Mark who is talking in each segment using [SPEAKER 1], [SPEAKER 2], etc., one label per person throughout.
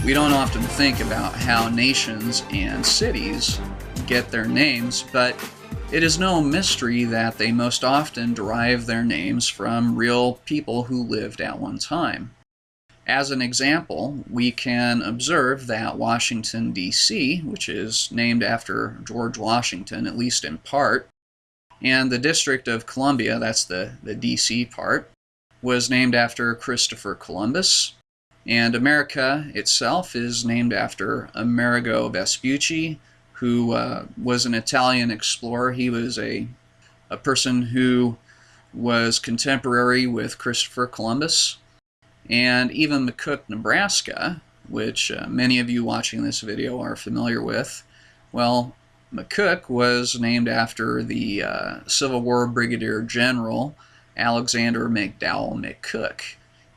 [SPEAKER 1] We don't often think about how nations and cities get their names, but it is no mystery that they most often derive their names from real people who lived at one time. As an example, we can observe that Washington, D.C., which is named after George Washington, at least in part, and the District of Columbia, that's the D.C. part, was named after Christopher Columbus, and America itself is named after Amerigo Vespucci, who was an Italian explorer. He was a person who was contemporary with Christopher Columbus. And even McCook, Nebraska, which many of you watching this video are familiar with, well, McCook was named after the Civil War Brigadier General Alexander McDowell McCook.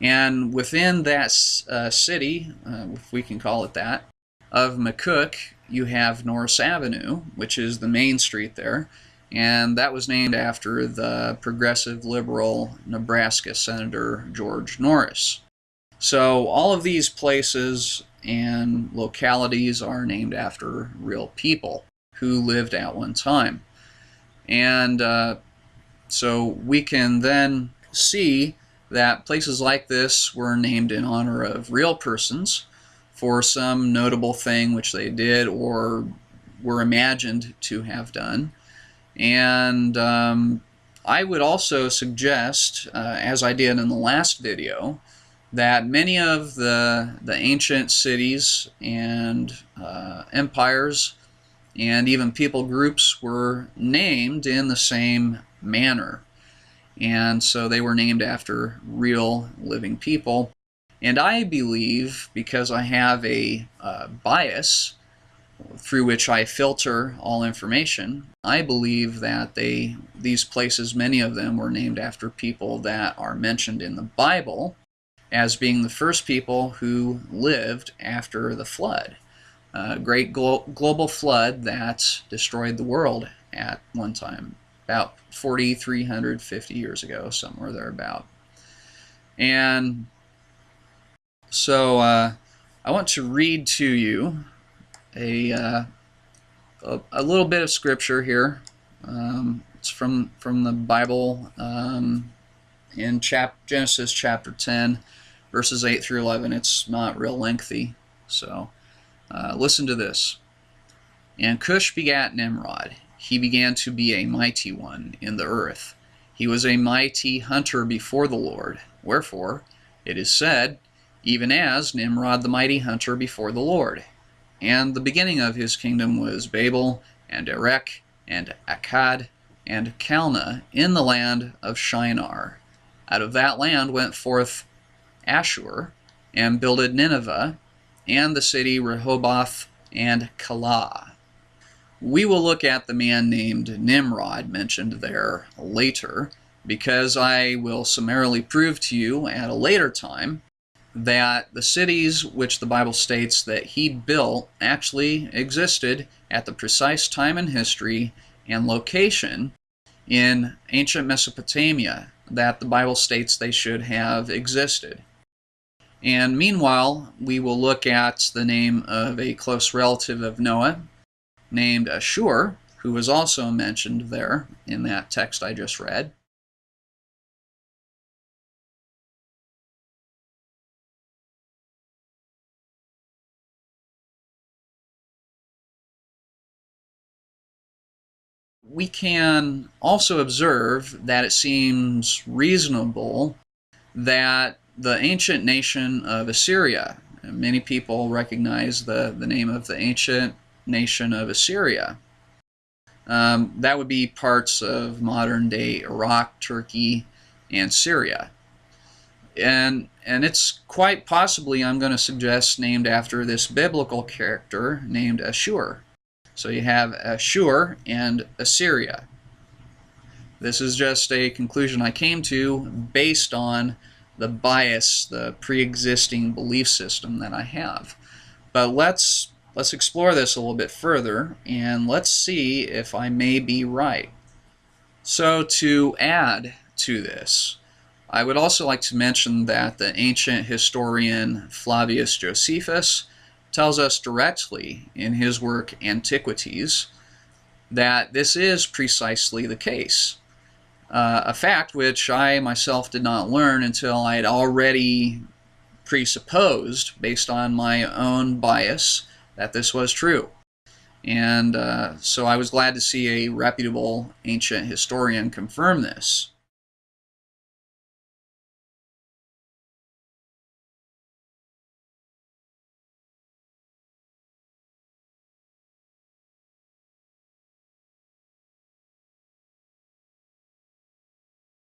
[SPEAKER 1] And within that city, if we can call it that, of McCook, you have Norris Avenue, which is the main street there, and that was named after the progressive liberal Nebraska Senator George Norris. So all of these places and localities are named after real people who lived at one time. And so we can then see that places like this were named in honor of real persons for some notable thing which they did or were imagined to have done. And I would also suggest, as I did in the last video, that many of the ancient cities and empires and even people groups were named in the same manner. And so they were named after real living people. And I believe, because I have a bias through which I filter all information, I believe that these places, many of them, were named after people that are mentioned in the Bible as being the first people who lived after the flood. A great global flood that destroyed the world at one time, about 4,350 years ago, somewhere thereabout. And so I want to read to you a little bit of scripture here. It's from the Bible in Genesis chapter 10, verses 8 through 11. It's not real lengthy, so listen to this. And Cush begat Nimrod. He began to be a mighty one in the earth. He was a mighty hunter before the Lord. Wherefore, it is said, even as Nimrod the mighty hunter before the Lord. And the beginning of his kingdom was Babel, and Erech, and Akkad, and Calneh, in the land of Shinar. Out of that land went forth Asshur, and builded Nineveh, and the city Rehoboth, and Calah. We will look at the man named Nimrod mentioned there later, because I will summarily prove to you at a later time that the cities which the Bible states that he built actually existed at the precise time in history and location in ancient Mesopotamia that the Bible states they should have existed. And meanwhile, we will look at the name of a close relative of Noah named Asshur, who was also mentioned there in that text I just read. We can also observe that it seems reasonable that the ancient nation of Assyria, and many people recognize the name of the ancient nation of Assyria. That would be parts of modern-day Iraq, Turkey, and Syria. And it's quite possibly, I'm going to suggest, named after this biblical character named Asshur. So you have Asshur and Assyria. This is just a conclusion I came to based on the bias, the pre-existing belief system that I have. But let's explore this a little bit further, and let's see if I may be right. So to add to this, I would also like to mention that the ancient historian Flavius Josephus tells us directly in his work Antiquities that this is precisely the case. A fact which I myself did not learn until I had already presupposed, based on my own bias, that this was true. And so I was glad to see a reputable ancient historian confirm this.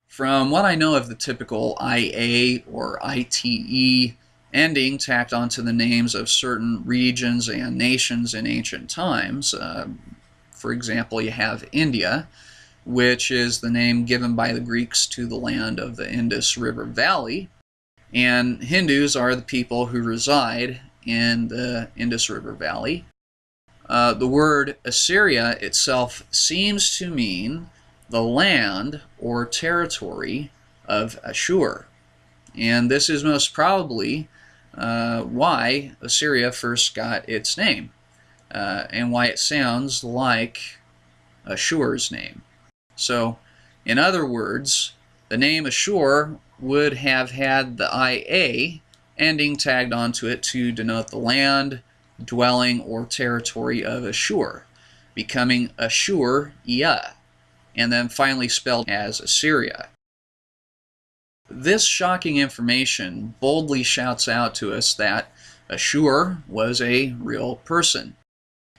[SPEAKER 1] From what I know of the typical IA or ITE ending tacked onto the names of certain regions and nations in ancient times, for example, you have India, which is the name given by the Greeks to the land of the Indus River Valley, and Hindus are the people who reside in the Indus River Valley. The word Assyria itself seems to mean the land or territory of Asshur. And this is most probably why Assyria first got its name, and why it sounds like Ashur's name. So, in other words, the name Assur would have had the IA ending tagged onto it to denote the land, dwelling, or territory of Assur, becoming Ashur-ia, and then finally spelled as Assyria. This shocking information boldly shouts out to us that Assur was a real person,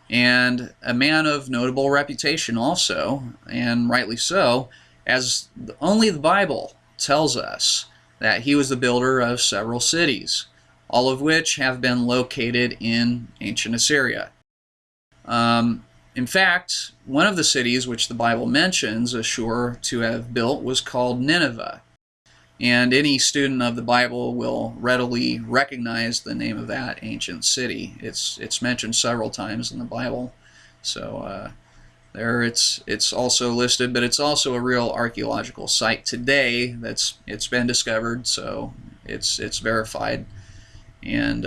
[SPEAKER 1] and a man of notable reputation also, and rightly so, as only the Bible tells us that he was the builder of several cities, all of which have been located in ancient Assyria. In fact, one of the cities which the Bible mentions Assur to have built was called Nineveh, and any student of the Bible will readily recognize the name of that ancient city. It's mentioned several times in the Bible, so there it's also listed, but it's also a real archaeological site today. It's been discovered, so it's verified. And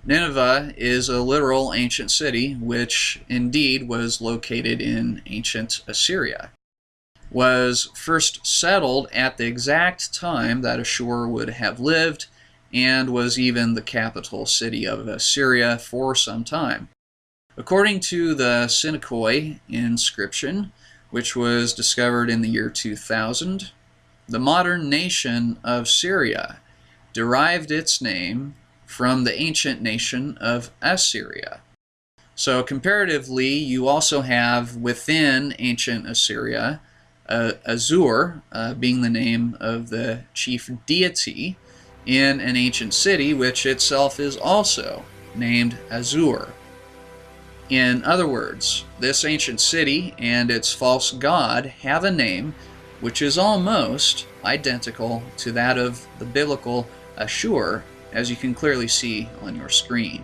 [SPEAKER 1] Nineveh is a literal ancient city, which indeed was located in ancient Assyria. Was first settled at the exact time that Assur would have lived, and was even the capital city of Assyria for some time. According to the Sinaikoi inscription, which was discovered in the year 2000, the modern nation of Syria derived its name from the ancient nation of Assyria. So comparatively, you also have within ancient Assyria Assur being the name of the chief deity in an ancient city, which itself is also named Assur. In other words, this ancient city and its false god have a name which is almost identical to that of the biblical Assur, as you can clearly see on your screen.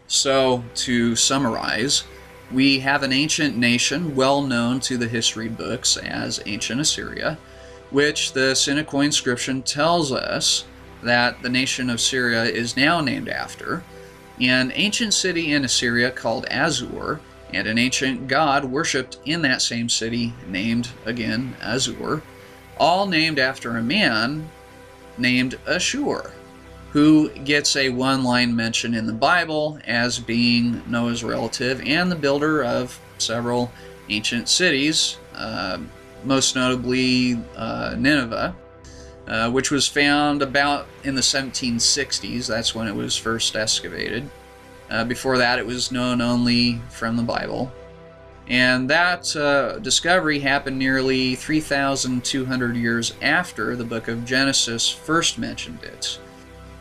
[SPEAKER 1] So, to summarize, we have an ancient nation well known to the history books as ancient Assyria, which the Sinaikoi inscription tells us that the nation of Syria is now named after, an ancient city in Assyria called Assur, and an ancient god worshipped in that same city named, again, Assur, all named after a man named Assur, who gets a one-line mention in the Bible as being Noah's relative and the builder of several ancient cities, most notably Nineveh, which was found about in the 1760s. That's when it was first excavated. Before that, it was known only from the Bible. And that discovery happened nearly 3,200 years after the book of Genesis first mentioned it,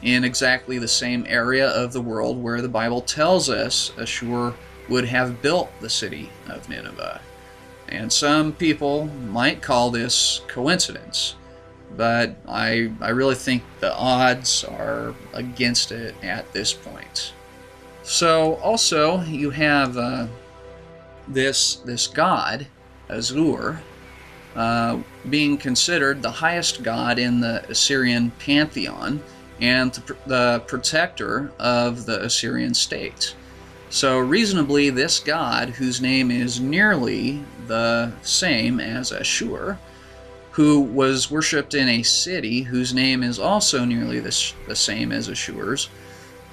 [SPEAKER 1] in exactly the same area of the world where the Bible tells us Assur would have built the city of Nineveh. And some people might call this coincidence, but I really think the odds are against it at this point. So also you have this god, Assur, being considered the highest god in the Assyrian pantheon and the protector of the Assyrian state. So reasonably, this god, whose name is nearly the same as Asshur, who was worshipped in a city whose name is also nearly the same as Ashur's,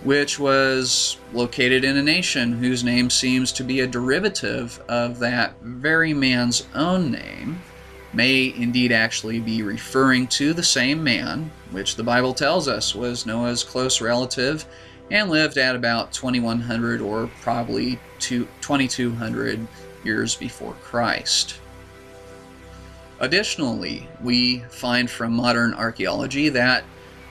[SPEAKER 1] which was located in a nation whose name seems to be a derivative of that very man's own name, may indeed actually be referring to the same man, which the Bible tells us was Noah's close relative and lived at about 2100 or probably 2200 years before Christ. Additionally, we find from modern archaeology that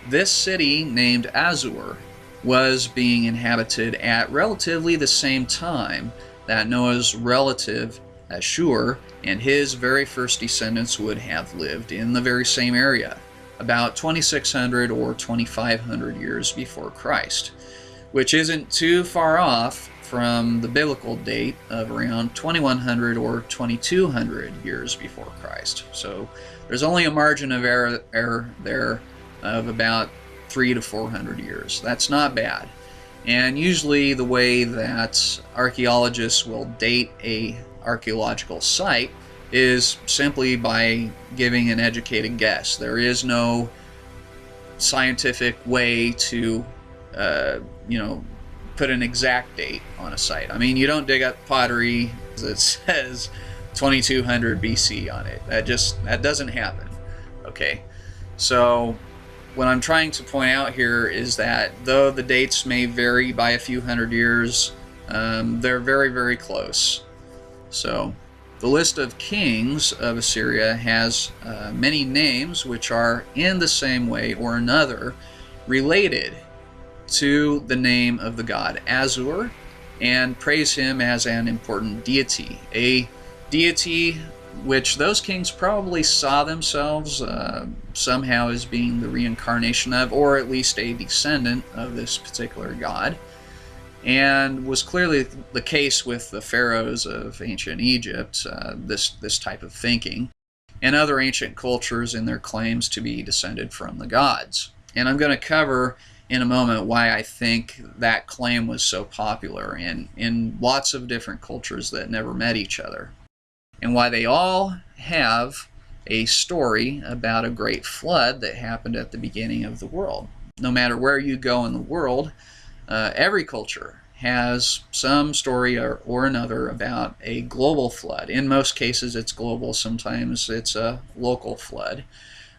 [SPEAKER 1] this city named Assur was being inhabited at relatively the same time that Noah's relative Asshur and his very first descendants would have lived in the very same area, about 2600 or 2500 years before Christ, which isn't too far off from the biblical date of around 2100 or 2200 years before Christ. So there's only a margin of error there of about 300 to 400 years. That's not bad. And usually the way that archaeologists will date a archaeological site is simply by giving an educated guess. There is no scientific way to put an exact date on a site. I mean, you don't dig up pottery that says 2200 BC on it. That doesn't happen. Okay, so what I'm trying to point out here is that though the dates may vary by a few hundred years, they're very, very close. So the list of kings of Assyria has many names which are in the same way or another related to the name of the god Assur and praise him as an important deity, a deity which those kings probably saw themselves somehow as being the reincarnation of, or at least a descendant of this particular god, and was clearly the case with the pharaohs of ancient Egypt, this type of thinking, and other ancient cultures in their claims to be descended from the gods. And I'm going to cover in a moment why I think that claim was so popular in lots of different cultures that never met each other, and why they all have a story about a great flood that happened at the beginning of the world. No matter where you go in the world, every culture has some story or another about a global flood. In most cases it's global, sometimes it's a local flood.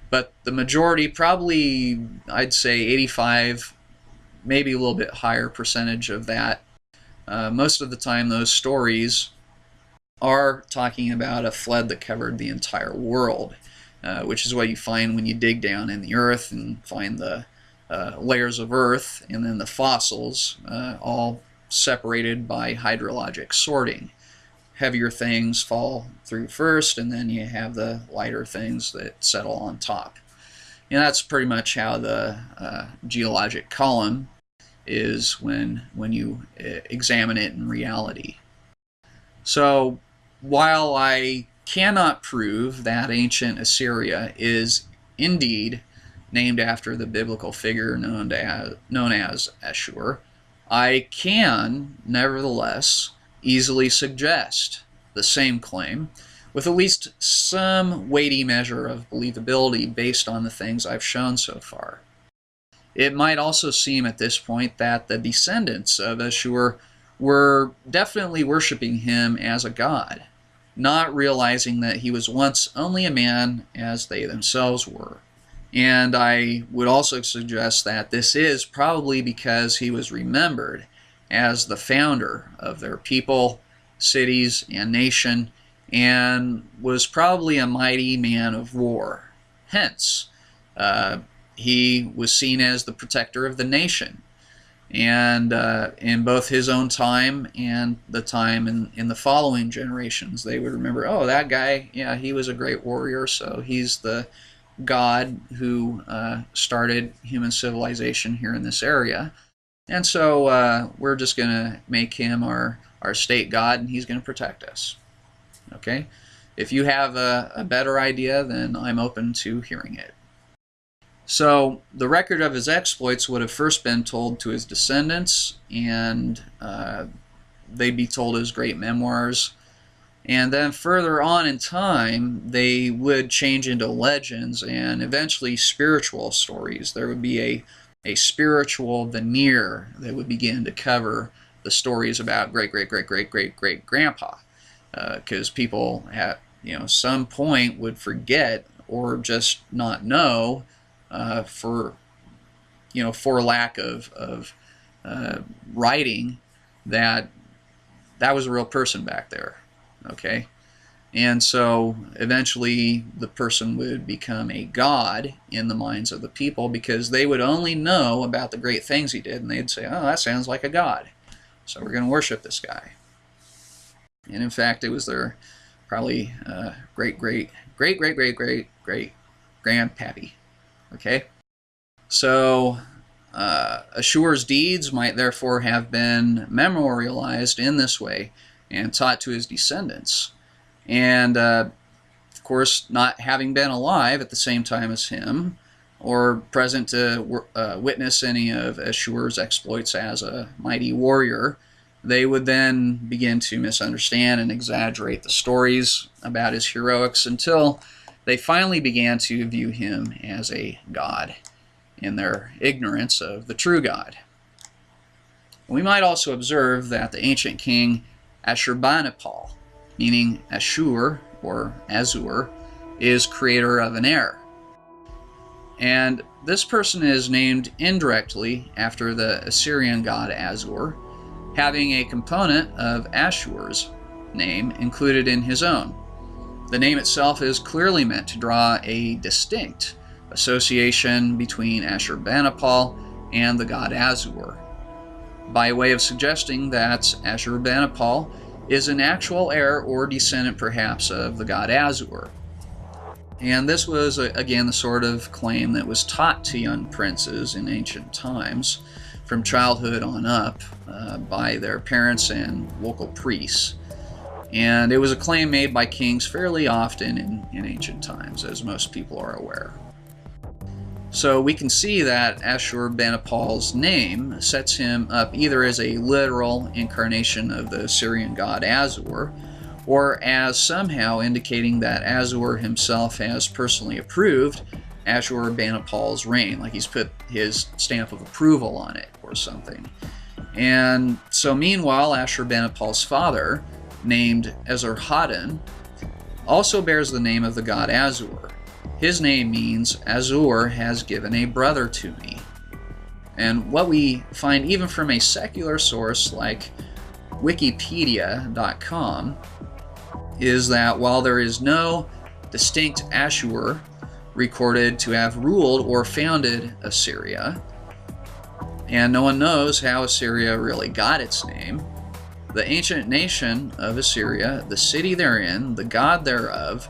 [SPEAKER 1] But the majority, probably I'd say 85, maybe a little bit higher percentage of that, most of the time those stories are talking about a flood that covered the entire world, which is what you find when you dig down in the earth and find the layers of earth and then the fossils, all separated by hydrologic sorting. Heavier things fall through first, and then you have the lighter things that settle on top. And that's pretty much how the geologic column is when you examine it in reality. So while I cannot prove that ancient Assyria is indeed named after the biblical figure known as Asshur, I can nevertheless easily suggest the same claim with at least some weighty measure of believability based on the things I've shown so far. It might also seem at this point that the descendants of Asshur were definitely worshiping him as a god, not realizing that he was once only a man as they themselves were. And I would also suggest that this is probably because he was remembered as the founder of their people, cities, and nation, and was probably a mighty man of war. Hence, he was seen as the protector of the nation. And in both his own time and the time in the following generations, they would remember, oh, that guy, yeah, he was a great warrior, so he's the god who started human civilization here in this area. And so we're just going to make him our state god, and he's going to protect us. Okay? if you have a better idea, then I'm open to hearing it. So the record of his exploits would have first been told to his descendants, and they'd be told as great memoirs. And then further on in time, they would change into legends and eventually spiritual stories. There would be a spiritual veneer that would begin to cover the stories about great-great-great-great-great-great-grandpa. Because people at some point would forget or just not know for lack of writing that was a real person back there. Okay, and so eventually the person would become a god in the minds of the people, because they would only know about the great things he did, and they'd say, oh, that sounds like a god, so we're going to worship this guy. And in fact, it was their probably great-great-great-great-great-great-grandpappy. Okay, so Ashur's deeds might therefore have been memorialized in this way and taught to his descendants. And of course, not having been alive at the same time as him, or present to witness any of Ashur's exploits as a mighty warrior, they would then begin to misunderstand and exaggerate the stories about his heroics until they finally began to view him as a god in their ignorance of the true God. We might also observe that the ancient king Ashurbanipal, meaning Asshur or Assur, is creator of an heir. And this person is named indirectly after the Assyrian god Assur, having a component of Ashur's name included in his own. The name itself is clearly meant to draw a distinct association between Ashurbanipal and the god Assur, by way of suggesting that Ashurbanipal is an actual heir or descendant perhaps of the god Assur. And this was, again, the sort of claim that was taught to young princes in ancient times from childhood on up by their parents and local priests. And it was a claim made by kings fairly often in ancient times, as most people are aware. So we can see that Ashurbanipal's name sets him up either as a literal incarnation of the Assyrian god Assur, or as somehow indicating that Assur himself has personally approved Ashurbanipal's reign, like he's put his stamp of approval on it or something. And so meanwhile, Ashurbanipal's father, named Esarhaddon, also bears the name of the god Assur. His name means Assur has given a brother to me. And what we find even from a secular source like Wikipedia.com is that while there is no distinct Asshur recorded to have ruled or founded Assyria, and no one knows how Assyria really got its name, the ancient nation of Assyria, the city therein, the god thereof,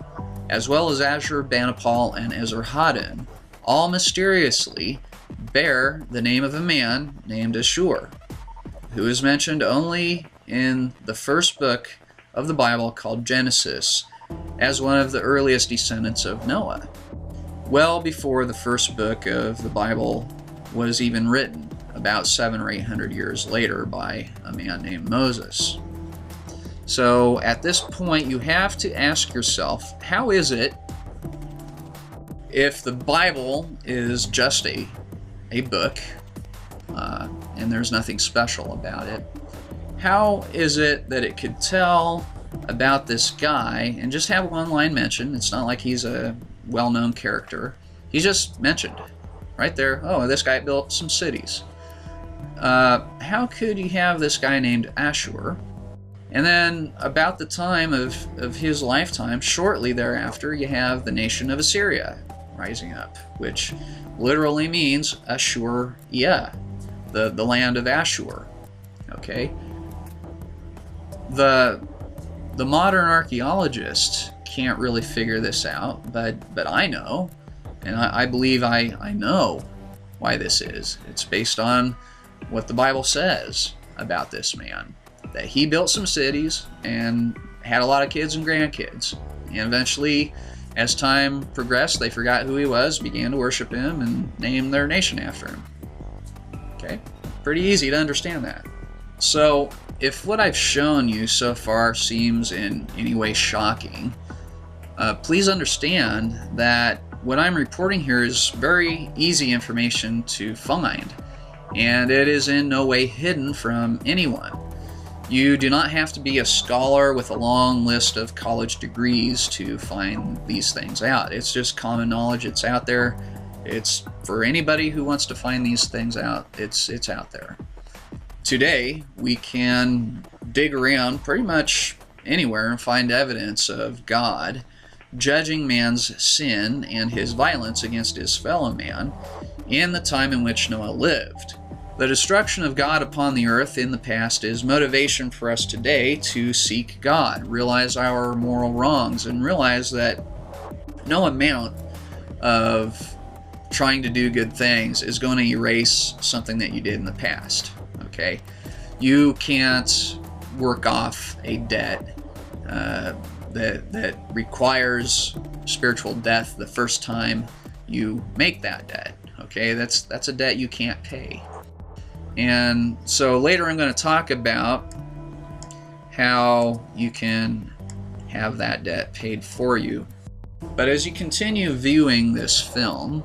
[SPEAKER 1] as well as Ashurbanipal and Esarhaddon, all mysteriously bear the name of a man named Assur, who is mentioned only in the first book of the Bible called Genesis as one of the earliest descendants of Noah, well before the first book of the Bible was even written, about 700 or 800 years later by a man named Moses. So at this point, you have to ask yourself, how is it, if the Bible is just a book, and there's nothing special about it, how is it that it could tell about this guy and just have one line mention? It's not like he's a well-known character. He's just mentioned right there. Oh, this guy built some cities. How could you have this guy named Asshur? And then about the time of his lifetime, shortly thereafter, you have the nation of Assyria rising up, which literally means Assyria, the land of Asshur. Okay? The modern archaeologist can't really figure this out, but I know, and I believe I know why this is. It's based on what the Bible says about this man, that he built some cities and had a lot of kids and grandkids, And eventually, as time progressed, they forgot who he was, began to worship him, and named their nation after him. Okay? Pretty easy to understand that. So, if what I've shown you so far seems in any way shocking, please understand that what I'm reporting here is very easy information to find, and it is in no way hidden from anyone. You do not have to be a scholar with a long list of college degrees to find these things out. It's just common knowledge. It's out there. It's for anybody who wants to find these things out. It's out there. Today, we can dig around pretty much anywhere and find evidence of God judging man's sin and his violence against his fellow man in the time in which Noah lived. The destruction of God upon the earth in the past is motivation for us today to seek God, realize our moral wrongs, and realize that no amount of trying to do good things is going to erase something that you did in the past. Okay? You can't work off a debt that requires spiritual death the first time you make that debt. Okay? That's a debt you can't pay. And so later I'm going to talk about how you can have that debt paid for you. But as you continue viewing this film,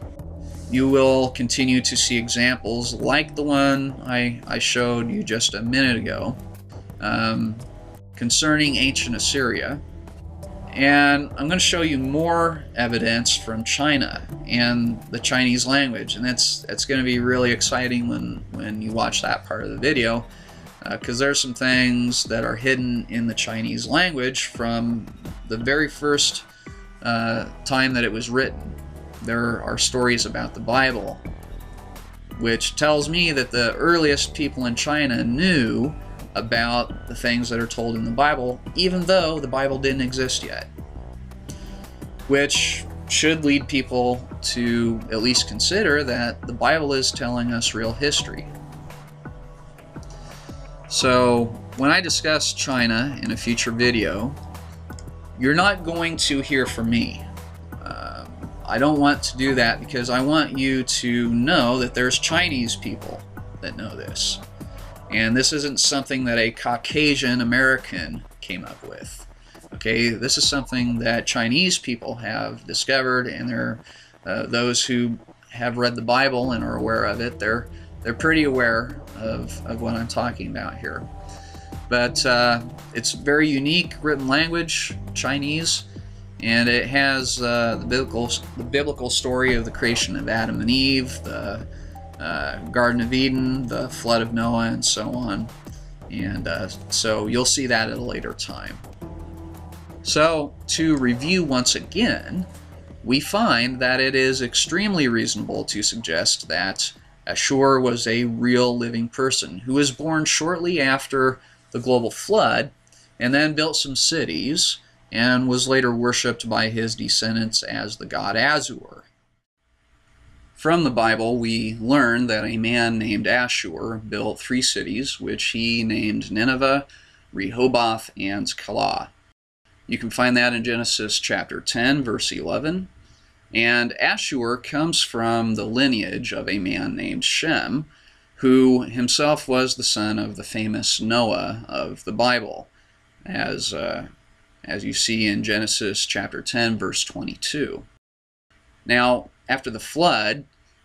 [SPEAKER 1] you will continue to see examples like the one I showed you just a minute ago concerning ancient Assyria. And I'm going to show you more evidence from China and the Chinese language, and that's going to be really exciting when you watch that part of the video, because there's some things that are hidden in the Chinese language from the very first time that it was written. There are stories about the Bible, which tells me that the earliest people in China knew about the things that are told in the Bible, even though the Bible didn't exist yet. Which should lead people to at least consider that the Bible is telling us real history. So, when I discuss China in a future video, you're not going to hear from me. I don't want to do that because I want you to know that there's Chinese people that know this. And this isn't something that a Caucasian American came up with. Okay, this is something that Chinese people have discovered, and they're those who have read the Bible and are aware of it. They're pretty aware of what I'm talking about here. But it's very unique written language, Chinese, and it has the biblical story of the creation of Adam and Eve, the Garden of Eden, the flood of Noah, and so on. And so you'll see that at a later time. So to review once again, we find that it is extremely reasonable to suggest that Asshur was a real living person who was born shortly after the global flood and then built some cities and was later worshipped by his descendants as the god Assur. From the Bible, we learn that a man named Asshur built 3 cities, which he named Nineveh, Rehoboth, and Calah. You can find that in Genesis chapter 10, verse 11. And Asshur comes from the lineage of a man named Shem, who himself was the son of the famous Noah of the Bible, as you see in Genesis chapter 10, verse 22. Now, after the flood,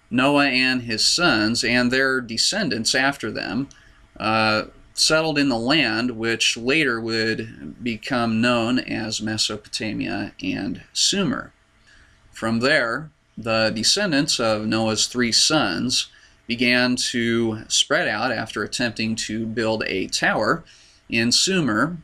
[SPEAKER 1] Noah and his sons and their descendants after them settled in the land which later would become known as Mesopotamia and Sumer. From there, the descendants of Noah's 3 sons began to spread out after attempting to build a tower in Sumer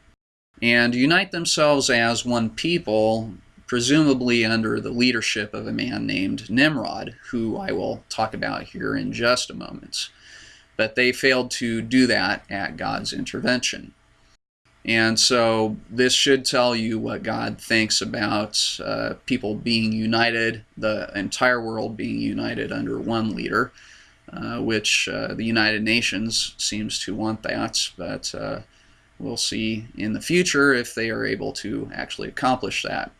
[SPEAKER 1] and unite themselves as one people, presumably under the leadership of a man named Nimrod, who I will talk about here in just a moment. But they failed to do that at God's intervention. And so this should tell you what God thinks about people being united, the entire world being united under one leader, which the United Nations seems to want that, but we'll see in the future if they are able to actually accomplish that.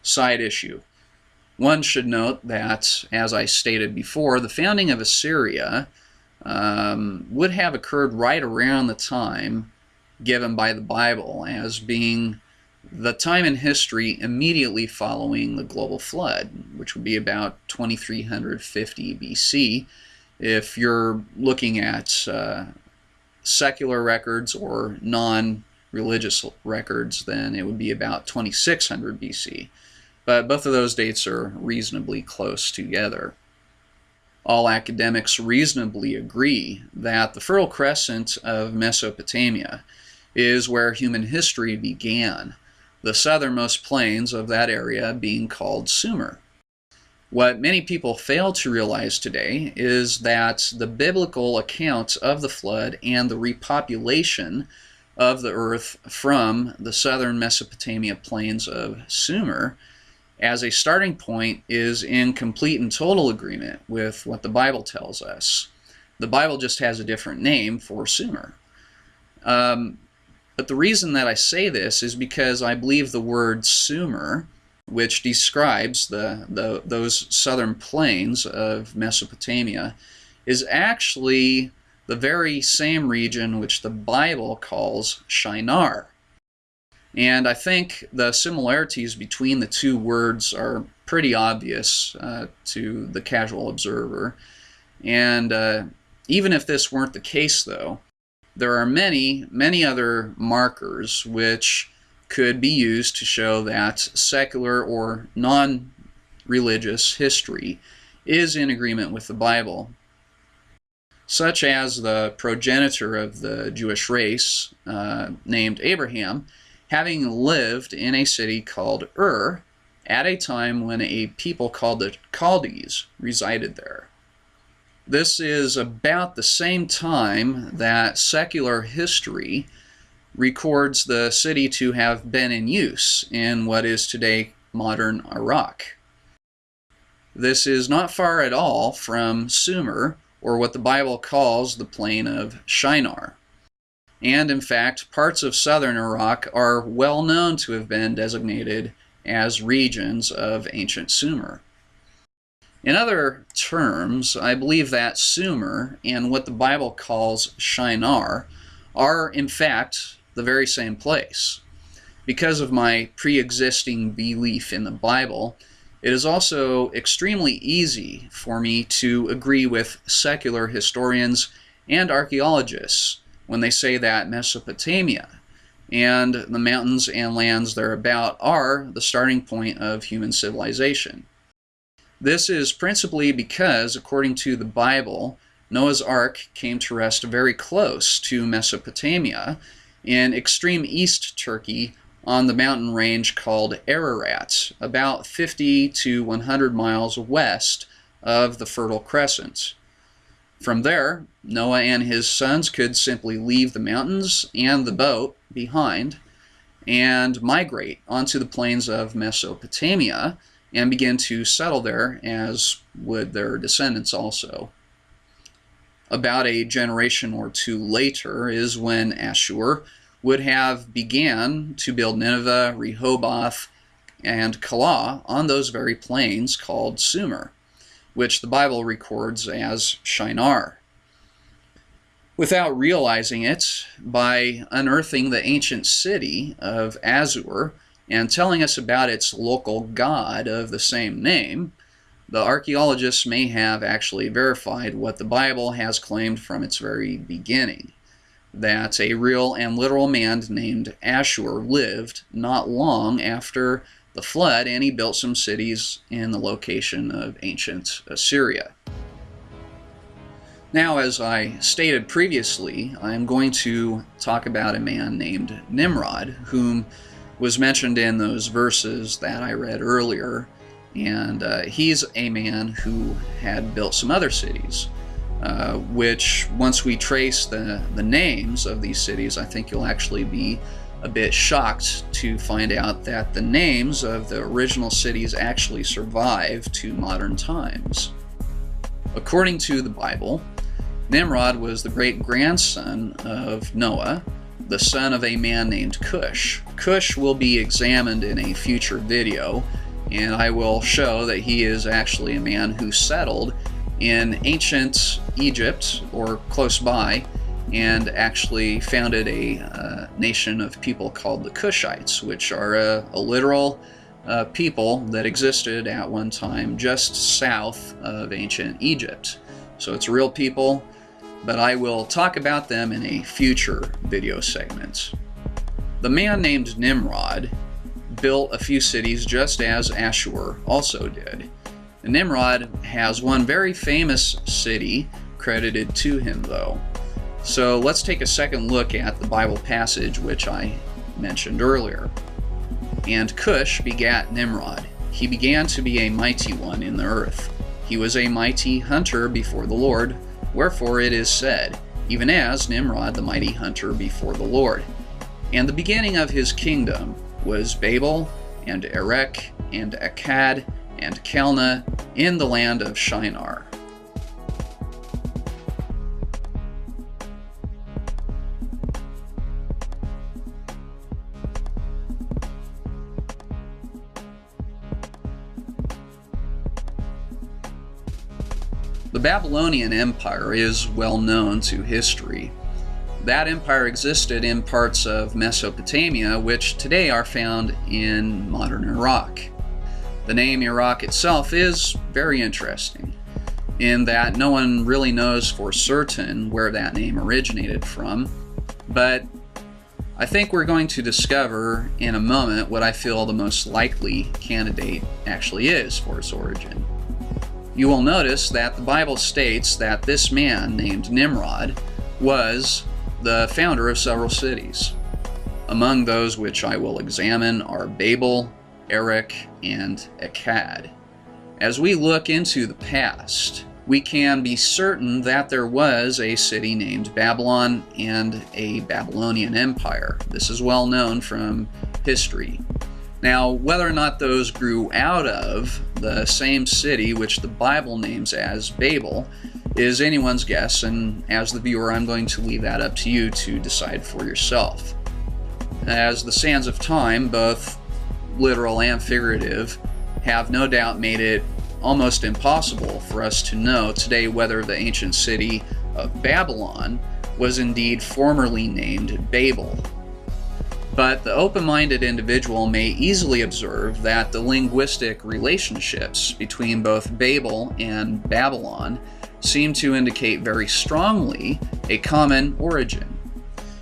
[SPEAKER 1] Side issue. One should note that, as I stated before, the founding of Assyria would have occurred right around the time given by the Bible as being the time in history immediately following the global flood, which would be about 2350 BC. If you're looking at secular records or non-religious records, then it would be about 2600 BC. But both of those dates are reasonably close together. All academics reasonably agree that the Fertile Crescent of Mesopotamia is where human history began, the southernmost plains of that area being called Sumer. What many people fail to realize today is that the biblical account of the flood and the repopulation of the earth from the southern Mesopotamia plains of Sumer as a starting point is in complete and total agreement with what the Bible tells us. The Bible just has a different name for Sumer. But the reason that I say this is because I believe the word Sumer, which describes those southern plains of Mesopotamia, is actually the very same region which the Bible calls Shinar. And I think the similarities between the two words are pretty obvious to the casual observer. And even if this weren't the case, though, there are many other markers which could be used to show that secular or non-religious history is in agreement with the Bible, such as the progenitor of the Jewish race, named Abraham, having lived in a city called Ur at a time when a people called the Chaldees resided there. This is about the same time that secular history records the city to have been in use in what is today modern Iraq. This is not far at all from Sumer, or what the Bible calls the plain of Shinar. And in fact, parts of southern Iraq are well known to have been designated as regions of ancient Sumer. In other terms, I believe that Sumer and what the Bible calls Shinar are in fact the very same place. Because of my pre-existing belief in the Bible, it is also extremely easy for me to agree with secular historians and archaeologists when they say that Mesopotamia and the mountains and lands thereabout are the starting point of human civilization. This is principally because, according to the Bible, Noah's Ark came to rest very close to Mesopotamia in extreme East Turkey on the mountain range called Ararat, about 50 to 100 miles west of the Fertile Crescent. From there, Noah and his sons could simply leave the mountains and the boat behind and migrate onto the plains of Mesopotamia and begin to settle there, as would their descendants also. About a generation or two later is when Asshur would have began to build Nineveh, Rehoboth, and Calah on those very plains called Sumer, which the Bible records as Shinar. Without realizing it, by unearthing the ancient city of Assur and telling us about its local god of the same name, the archaeologists may have actually verified what the Bible has claimed from its very beginning, that a real and literal man named Asshur lived not long after the flood, and he built some cities in the location of ancient Assyria. Now, as I stated previously, I'm going to talk about a man named Nimrod, whom was mentioned in those verses that I read earlier, and he's a man who had built some other cities, which once we trace the names of these cities, I think you'll actually be a bit shocked to find out that the names of the original cities actually survive to modern times. According to the Bible, Nimrod was the great-grandson of Noah, the son of a man named Cush. Cush will be examined in a future video, and I will show that he is actually a man who settled in ancient Egypt, or close by, and actually founded a nation of people called the Cushites, which are a literal people that existed at one time just south of ancient Egypt. So it's real people, but I will talk about them in a future video segment. The man named Nimrod built a few cities just as Asshur also did. And Nimrod has one very famous city credited to him, though. So let's take a second look at the Bible passage which I mentioned earlier. And Cush begat Nimrod. He began to be a mighty one in the earth. He was a mighty hunter before the Lord, wherefore it is said, even as Nimrod the mighty hunter before the Lord. And the beginning of his kingdom was Babel, and Erech, and Akkad, and Calneh, in the land of Shinar. The Babylonian Empire is well known to history. That empire existed in parts of Mesopotamia, which today are found in modern Iraq. The name Iraq itself is very interesting, in that no one really knows for certain where that name originated from, but I think we're going to discover in a moment what I feel the most likely candidate actually is for its origin. You will notice that the Bible states that this man named Nimrod was the founder of several cities. Among those which I will examine are Babel, Erech, and Akkad. As we look into the past, we can be certain that there was a city named Babylon and a Babylonian Empire. This is well known from history. Now, whether or not those grew out of the same city which the Bible names as Babel is anyone's guess, and as the viewer, I'm going to leave that up to you to decide for yourself. As the sands of time, both literal and figurative, have no doubt made it almost impossible for us to know today whether the ancient city of Babylon was indeed formerly named Babel. But the open-minded individual may easily observe that the linguistic relationships between both Babel and Babylon seem to indicate very strongly a common origin.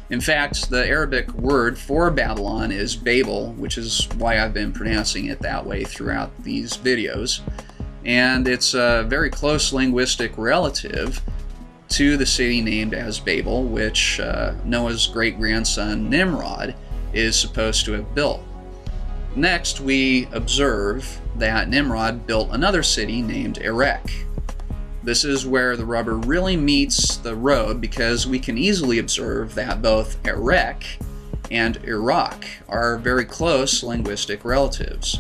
[SPEAKER 1] In fact, the Arabic word for Babylon is Babel, which is why I've been pronouncing it that way throughout these videos, and it's a very close linguistic relative to the city named as Babel, which Noah's great-grandson Nimrod is supposed to have built. Next, we observe that Nimrod built another city named Erech. This is where the rubber really meets the road, because we can easily observe that both Erech and Iraq are very close linguistic relatives.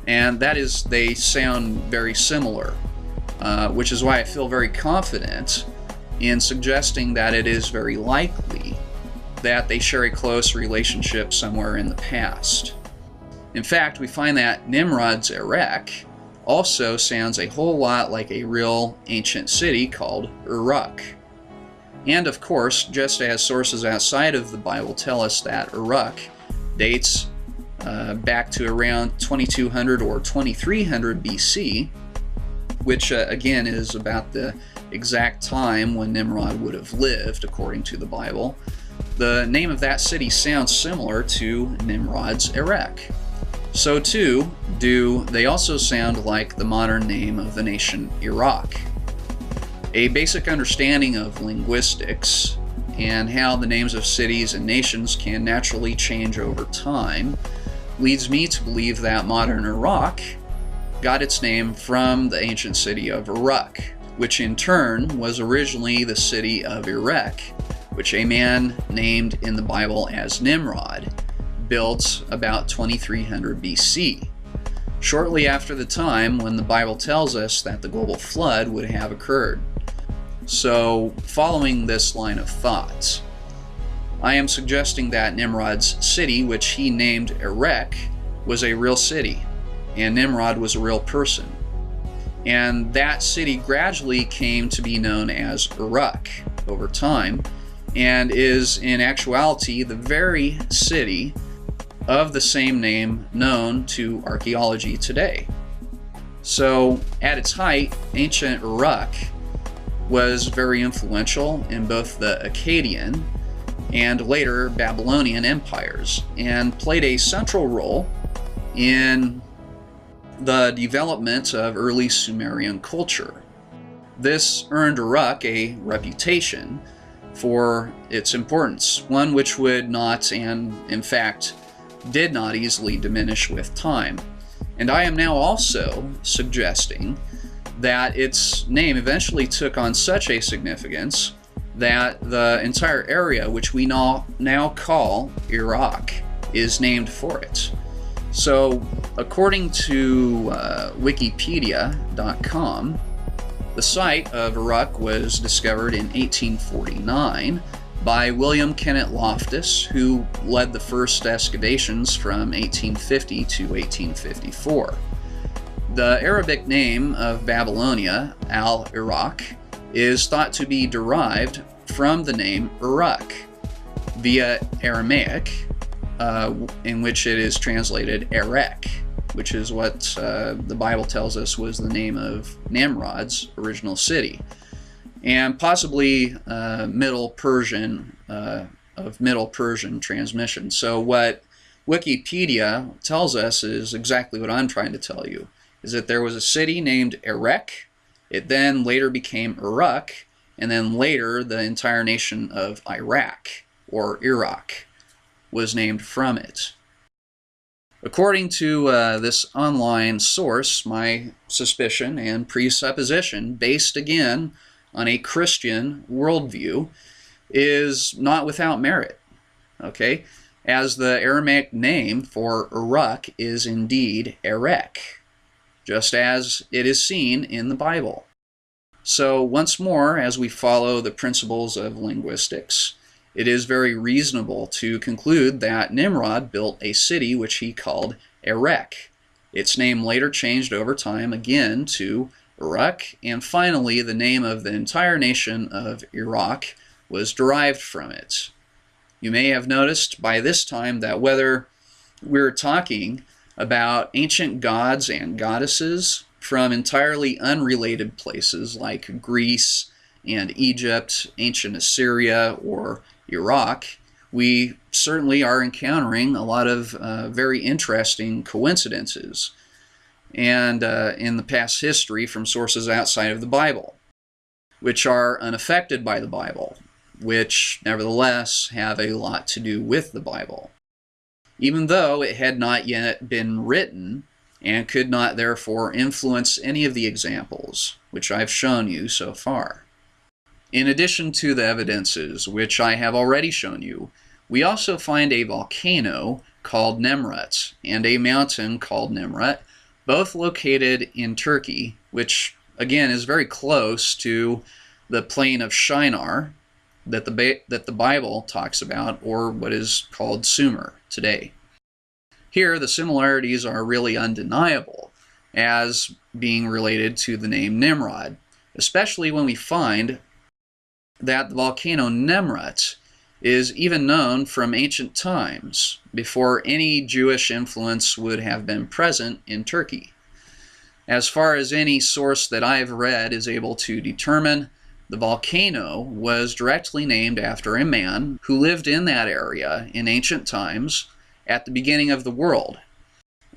[SPEAKER 1] And that is, they sound very similar, which is why I feel very confident in suggesting that it is very likely that they share a close relationship somewhere in the past. In fact, we find that Nimrod's Erech also sounds a whole lot like a real ancient city called Uruk. And of course, just as sources outside of the Bible tell us that Uruk dates back to around 2200 or 2300 BC, which again is about the exact time when Nimrod would have lived according to the Bible, the name of that city sounds similar to Nimrod's Erech. So too do they also sound like the modern name of the nation Iraq. A basic understanding of linguistics and how the names of cities and nations can naturally change over time leads me to believe that modern Iraq got its name from the ancient city of Uruk, which in turn was originally the city of Erech, which a man named in the Bible as Nimrod built about 2300 BC, shortly after the time when the Bible tells us that the global flood would have occurred. So, following this line of thought, I am suggesting that Nimrod's city, which he named Erech, was a real city, and Nimrod was a real person. And that city gradually came to be known as Uruk over time, and is in actuality the very city of the same name known to archaeology today. So at its height, ancient Uruk was very influential in both the Akkadian and later Babylonian empires, and played a central role in the development of early Sumerian culture. This earned Uruk a reputation for its importance, one which would not, and in fact did not, easily diminish with time. And I am now also suggesting that its name eventually took on such a significance that the entire area, which we now call Iraq, is named for it. So, according to Wikipedia.com, the site of Uruk was discovered in 1849 by William Kenneth Loftus, who led the first excavations from 1850 to 1854. The Arabic name of Babylonia, Al-Iraq, is thought to be derived from the name Uruk via Aramaic, in which it is translated Erech, which is what the Bible tells us was the name of Nimrod's original city, and possibly Middle Persian, of Middle Persian transmission. So what Wikipedia tells us is exactly what I'm trying to tell you, is that there was a city named Erech. It then later became Uruk, and then later the entire nation of Iraq, or Iraq, was named from it. According to this online source, my suspicion and presupposition, based again on a Christian worldview, is not without merit, okay? As the Aramaic name for Uruk is indeed Erech, just as it is seen in the Bible. So once more, as we follow the principles of linguistics, it is very reasonable to conclude that Nimrod built a city which he called Erech. Its name later changed over time again to Uruk, and finally the name of the entire nation of Iraq was derived from it. You may have noticed by this time that whether we're talking about ancient gods and goddesses from entirely unrelated places like Greece and Egypt, ancient Assyria, or Iraq, we certainly are encountering a lot of very interesting coincidences and in the past history from sources outside of the Bible, which are unaffected by the Bible, which nevertheless have a lot to do with the Bible, even though it had not yet been written and could not therefore influence any of the examples which I've shown you so far. In addition to the evidences which I have already shown you, we also find a volcano called Nimrod and a mountain called Nimrod, both located in Turkey, which again is very close to the plain of Shinar that the Bible talks about, or what is called Sumer today. Here, the similarities are really undeniable as being related to the name Nimrod, especially when we find that the volcano Nimrod is even known from ancient times, before any Jewish influence would have been present in Turkey. As far as any source that I've read is able to determine, the volcano was directly named after a man who lived in that area in ancient times at the beginning of the world,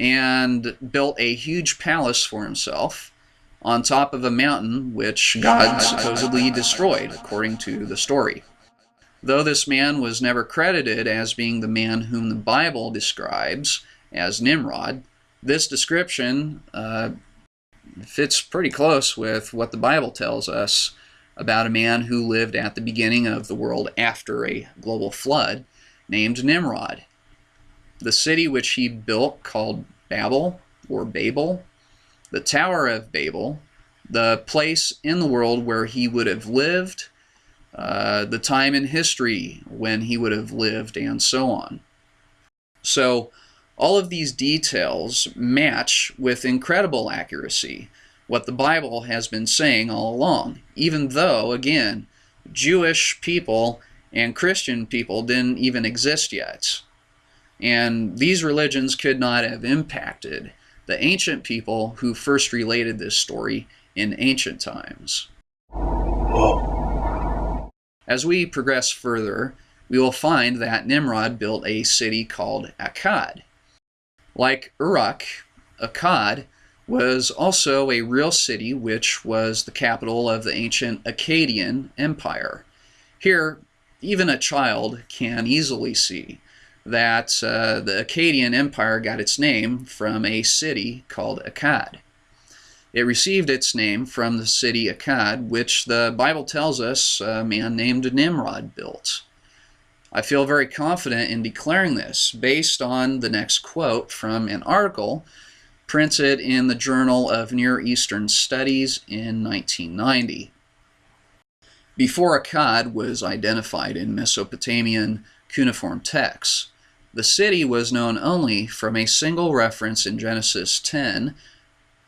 [SPEAKER 1] and built a huge palace for himself on top of a mountain which God supposedly destroyed, according to the story. Though this man was never credited as being the man whom the Bible describes as Nimrod, this description fits pretty close with what the Bible tells us about a man who lived at the beginning of the world after a global flood, named Nimrod. The city which he built, called Babel, or Babel, the Tower of Babel, the place in the world where he would have lived, the time in history when he would have lived, and so on. So, All of these details match with incredible accuracy what the Bible has been saying all along, even though, again, Jewish people and Christian people didn't even exist yet. And these religions could not have impacted the ancient people who first related this story in ancient times. As we progress further, we will find that Nimrod built a city called Akkad. Like Uruk, Akkad was also a real city which was the capital of the ancient Akkadian Empire. Here, even a child can easily see that the Akkadian Empire got its name from a city called Akkad. It received its name from the city Akkad, which the Bible tells us a man named Nimrod built. I feel very confident in declaring this based on the next quote from an article printed in the Journal of Near Eastern Studies in 1990. Before Akkad was identified in Mesopotamian cuneiform texts, the city was known only from a single reference in Genesis 10,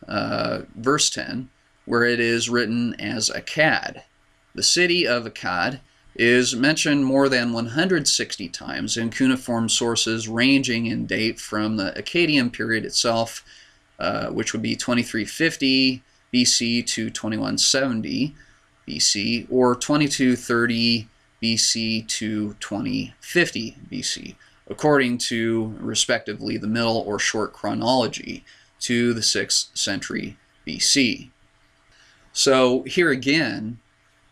[SPEAKER 1] verse 10, where it is written as Akkad. The city of Akkad is mentioned more than 160 times in cuneiform sources ranging in date from the Akkadian period itself, which would be 2350 BC to 2170 BC, or 2230 BC to 2050 BC, according to, respectively, the middle or short chronology to the 6th century BC. So here again,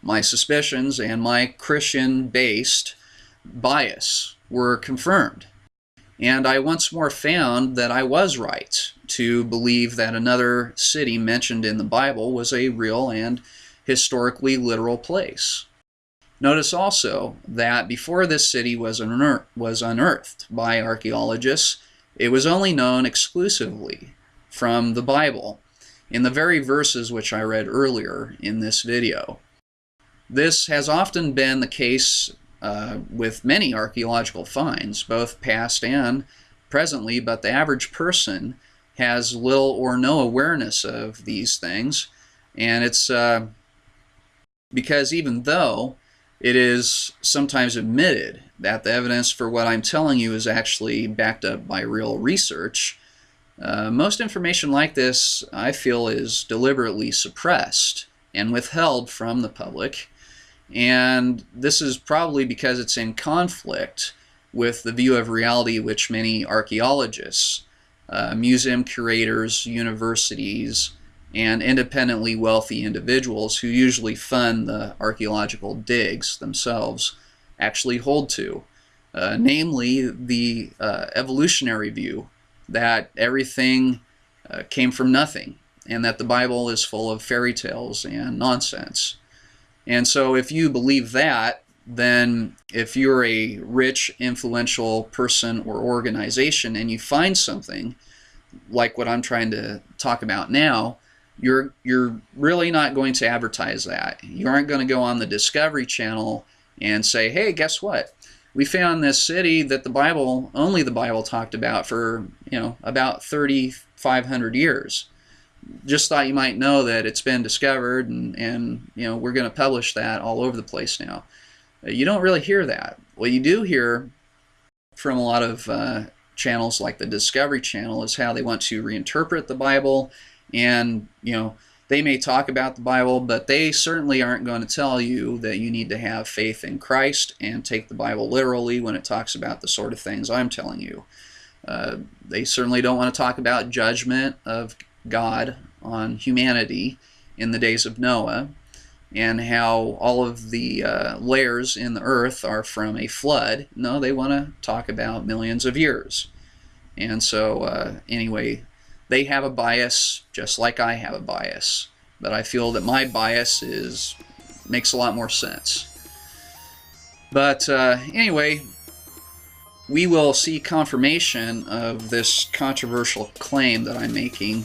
[SPEAKER 1] my suspicions and my Christian-based bias were confirmed. And I once more found that I was right to believe that another city mentioned in the Bible was a real and historically literal place. Notice also that before this city was unearthed by archaeologists, it was only known exclusively from the Bible, in the very verses which I read earlier in this video. This has often been the case with many archaeological finds, both past and presently, but the average person has little or no awareness of these things, and it's because even though it is sometimes admitted that the evidence for what I'm telling you is actually backed up by real research, most information like this, I feel, is deliberately suppressed and withheld from the public. And this is probably because it's in conflict with the view of reality which many archaeologists, museum curators, universities, and independently wealthy individuals who usually fund the archaeological digs themselves actually hold to. Namely, the evolutionary view that everything came from nothing and that the Bible is full of fairy tales and nonsense. And so if you believe that, then if you're a rich, influential person or organization and you find something like what I'm trying to talk about now, you're really not going to advertise that. You aren't going to go on the Discovery Channel and say, hey, guess what? We found this city that the Bible, only the Bible talked about for, about 3,500 years. Just thought you might know that it's been discovered and we're going to publish that all over the place now. You don't really hear that. What you do hear from a lot of channels like the Discovery Channel is how they want to reinterpret the Bible, and they may talk about the Bible, but they certainly aren't going to tell you that you need to have faith in Christ and take the Bible literally when it talks about the sort of things I'm telling you. They certainly don't want to talk about judgment of God on humanity in the days of Noah, and how all of the layers in the earth are from a flood. No, they want to talk about millions of years. And so anyway, they have a bias just like I have a bias, but I feel that my bias makes a lot more sense. But anyway, we will see confirmation of this controversial claim that I'm making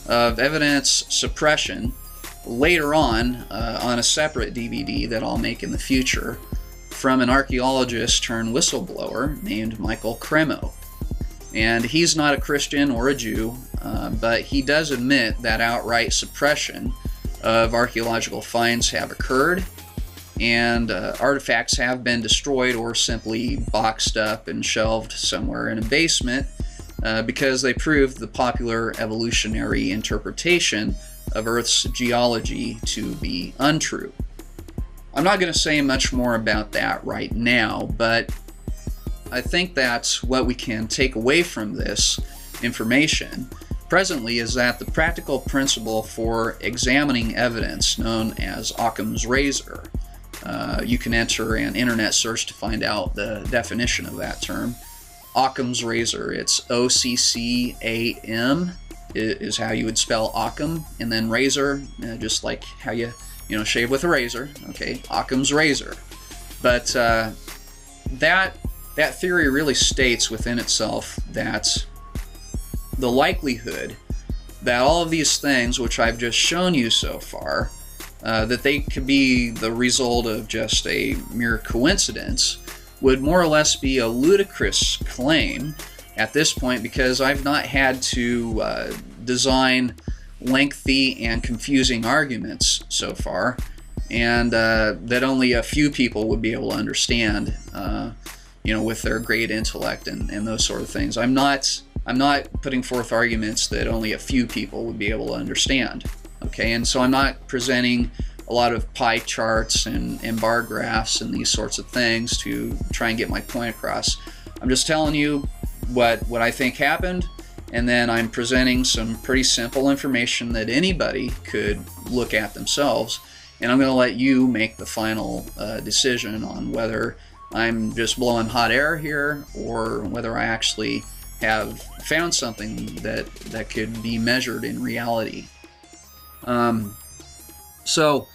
[SPEAKER 1] of evidence suppression later on a separate DVD that I'll make in the future from an archaeologist turned whistleblower named Michael Cremo. And he's not a Christian or a Jew, but he does admit that outright suppression of archaeological finds have occurred, and artifacts have been destroyed or simply boxed up and shelved somewhere in a basement because they proved the popular evolutionary interpretation of Earth's geology to be untrue. I'm not going to say much more about that right now, but I think that's what we can take away from this information presently, is that the practical principle for examining evidence, known as Occam's razor, you can enter an internet search to find out the definition of that term. Occam's razor, it's O-C-C-A-M is how you would spell Occam, and then razor, just like how you shave with a razor. Okay, Occam's razor. But that theory really states within itself that the likelihood that all of these things which I've just shown you so far, that they could be the result of just a mere coincidence, would more or less be a ludicrous claim at this point, because I've not had to design lengthy and confusing arguments so far, and that only a few people would be able to understand, with their great intellect and those sort of things. I'm not putting forth arguments that only a few people would be able to understand. Okay, and so I'm not presenting a lot of pie charts and bar graphs and these sorts of things to try and get my point across. I'm just telling you what I think happened, and then I'm presenting some pretty simple information that anybody could look at themselves, and I'm going to let you make the final decision on whether I'm just blowing hot air here or whether I actually have found something that could be measured in reality. So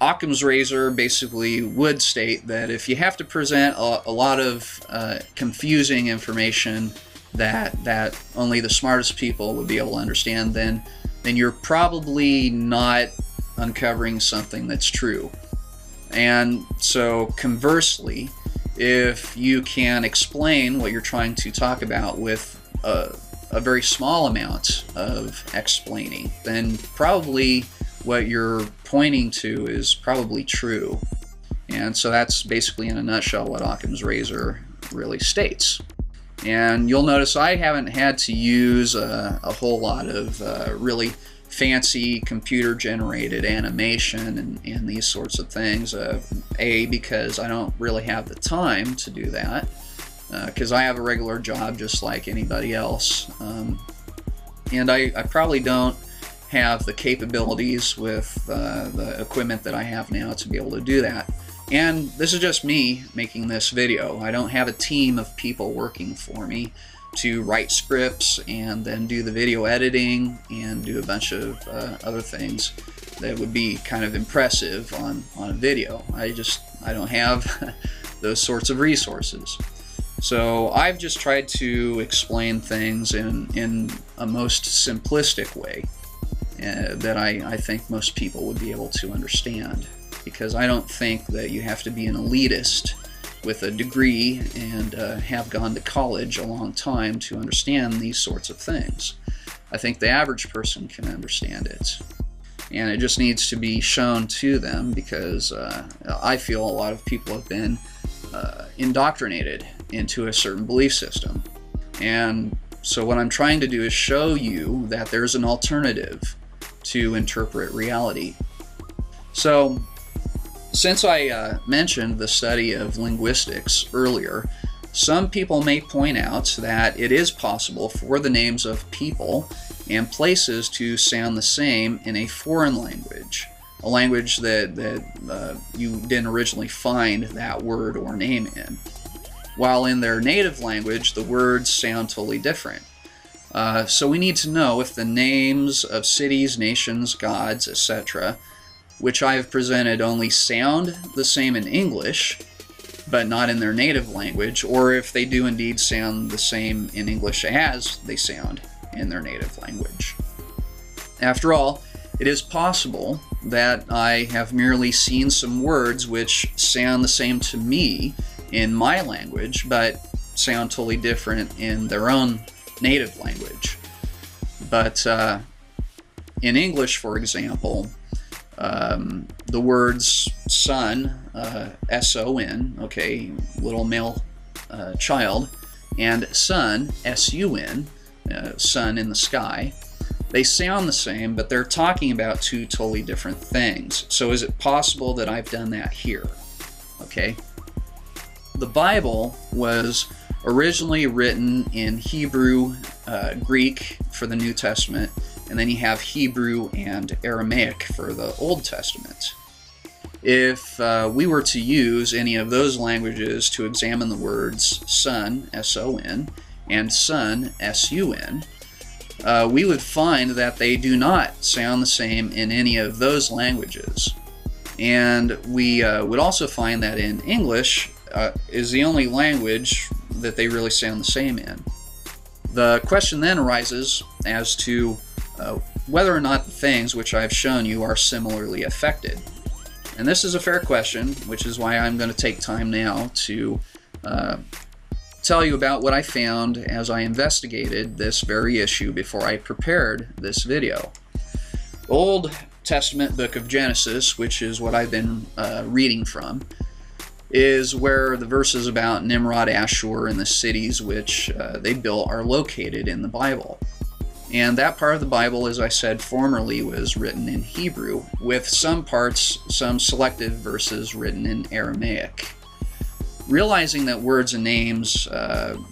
[SPEAKER 1] Occam's razor basically would state that if you have to present a lot of confusing information that only the smartest people would be able to understand, then you're probably not uncovering something that's true. And so conversely, if you can explain what you're trying to talk about with a very small amount of explaining, then probably what you're pointing to is probably true. And so that's basically in a nutshell what Occam's razor really states. And you'll notice I haven't had to use a whole lot of really fancy computer-generated animation and these sorts of things. Because I don't really have the time to do that, because I have a regular job just like anybody else. And I probably don't have the capabilities with the equipment that I have now to be able to do that. And this is just me making this video. I don't have a team of people working for me to write scripts and then do the video editing and do a bunch of other things that would be kind of impressive on a video. I don't have those sorts of resources. So I've just tried to explain things in a most simplistic way that I think most people would be able to understand, because I don't think that you have to be an elitist with a degree and have gone to college a long time to understand these sorts of things. I think the average person can understand it, and it just needs to be shown to them, because I feel a lot of people have been indoctrinated into a certain belief system. And so what I'm trying to do is show you that there's an alternative to interpret reality. So since I mentioned the study of linguistics earlier, some people may point out that it is possible for the names of people and places to sound the same in a foreign language, a language that you didn't originally find that word or name in, while in their native language the words sound totally different. So we need to know if the names of cities, nations, gods, etc., which I have presented, only sound the same in English, but not in their native language, or if they do indeed sound the same in English as they sound in their native language. After all, it is possible that I have merely seen some words which sound the same to me in my language, but sound totally different in their own native language. But in English, for example, the words son, S-O-N, okay, little male child, and sun, S-U-N, sun in the sky, they sound the same, but they're talking about two totally different things. So is it possible that I've done that here? Okay. The Bible was originally written in Hebrew, Greek for the New Testament, and then you have Hebrew and Aramaic for the Old Testament. If we were to use any of those languages to examine the words son, S-O-N, and sun, S-U-N, we would find that they do not sound the same in any of those languages. And we would also find that in English is the only language that they really sound the same in. The question then arises as to whether or not the things which I've shown you are similarly affected. And this is a fair question, which is why I'm going to take time now to tell you about what I found as I investigated this very issue before I prepared this video. The Old Testament book of Genesis, which is what I've been reading from, is where the verses about Nimrod, Asshur, and the cities which they built are located in the Bible. And that part of the Bible, as I said formerly, was written in Hebrew, with some parts, some selected verses written in Aramaic. Realizing that words and names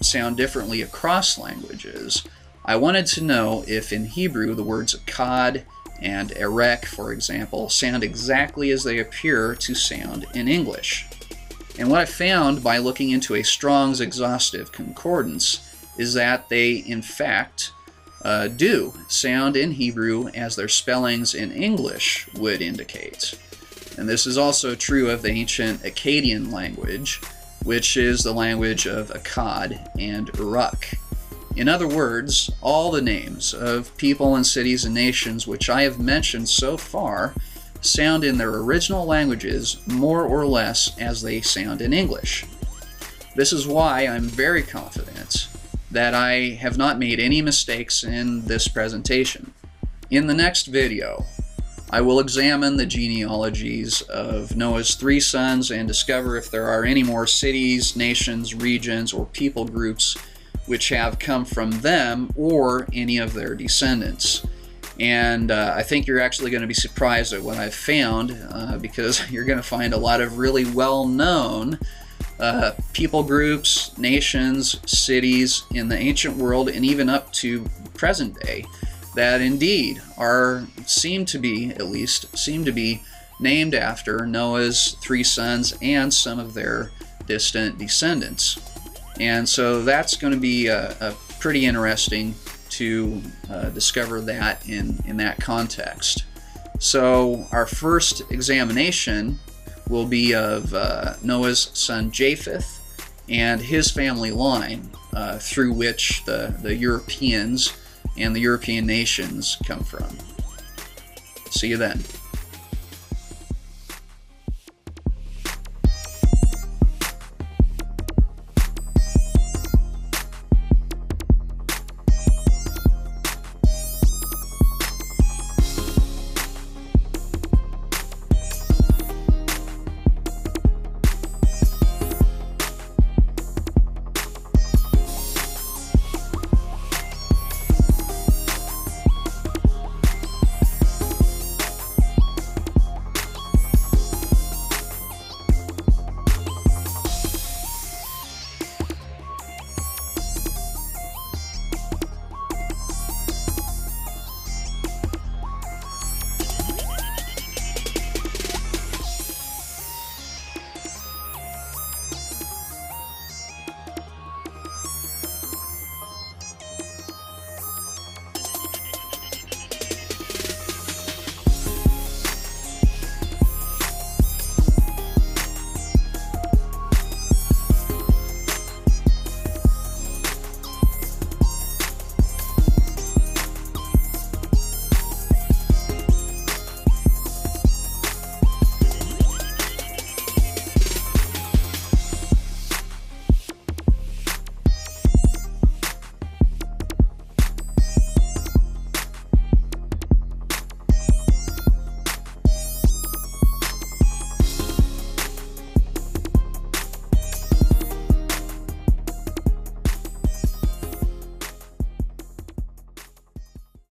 [SPEAKER 1] sound differently across languages, I wanted to know if in Hebrew the words Akkad and Erech, for example, sound exactly as they appear to sound in English. And what I found by looking into a Strong's exhaustive concordance is that they, in fact, do sound in Hebrew as their spellings in English would indicate. And this is also true of the ancient Akkadian language, which is the language of Akkad and Uruk. In other words, all the names of people and cities and nations which I have mentioned so far sound in their original languages more or less as they sound in English. This is why I'm very confident that I have not made any mistakes in this presentation. In the next video, I will examine the genealogies of Noah's 3 sons and discover if there are any more cities, nations, regions, or people groups which have come from them or any of their descendants. And I think you're actually going to be surprised at what I've found because you're going to find a lot of really well-known people groups, nations, cities in the ancient world and even up to present day that indeed seem to be named after Noah's 3 sons and some of their distant descendants. And so that's going to be a pretty interesting to discover that in that context. So our first examination will be of Noah's son Japheth and his family line through which the Europeans and the European nations come from. See you then.